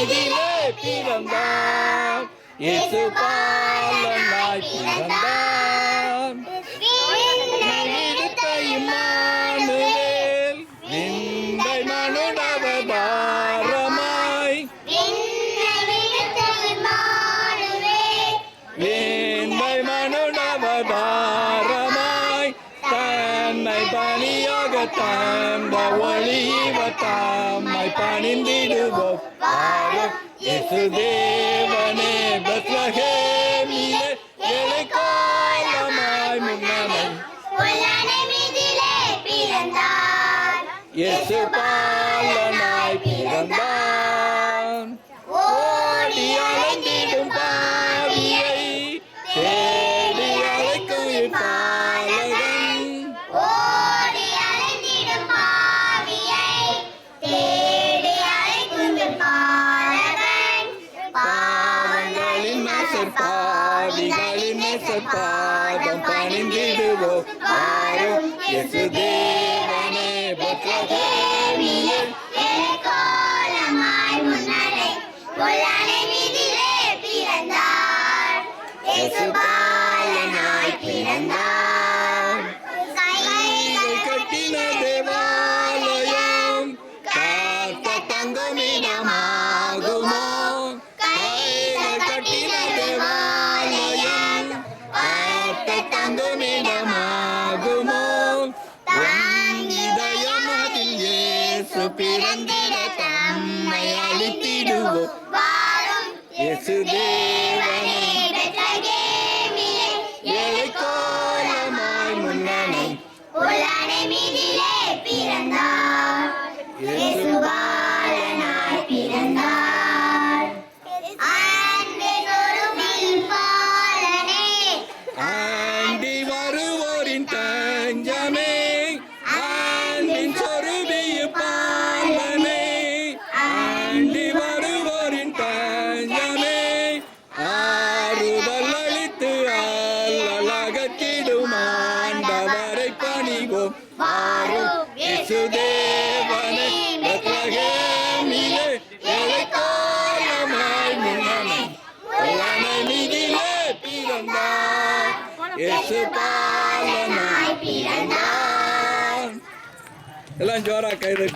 மீதிலே பிறந்தார். இயேசு பாலனாய் பிறந்தார். இம்மானுவேல் விந்தை மனுடவதாரமாய் விந்தை மனுடவதாரமாய் தன்னை பணியாக தந்த ஒளிவ தாமை பணிந்திடுவோம். இயேசு தேவனே பெத்லகேமிலே ஏழை காலமாய் முன்னமை இயேசு பாலனாய் பிறந்தார். ஓடி அலைந்திடும் பாவியை தேடி அழைக்கும் இப்பாலகன். பாவங்களின் பாவிகளின் பாதம் பணிந்திடுவோம். இயேசு தேவனே பெத்லகேமிலே இயேசு பாலனாய் பிறந்தார். கைகள் கட்டின தேவாலயம் காத்த தங்கமிடமாகுமோ? கைகள் கட்டின தேவாலயம் காத்த தங்கமிடமாகுமோ? இதயமதில் இயேசு பிறந்திட தம்மை அளித்திடுவோம். இயேசு தேவனே ஏழை காலமாய் முன்னணை இயேசு பாலனாய் பிறந்தார். ஆண்டி வருவோரின் தஞ்சமே ஆண்டின் சொருபிய பாலனே. ஆண்டி வருவோரின் தஞ்சமே ஆறுதல் அளித்து அல்லலகத்திடும் ஆண்டவரை பணிவோம். இயேசு தேவனே பெத்லகேமிலே ஏழை காலமாய் முன்னணை மீதிலே பிறந்தார். இயேசு பாலனாய் பிறந்தார். எல்லாம் ஜோரா கைது.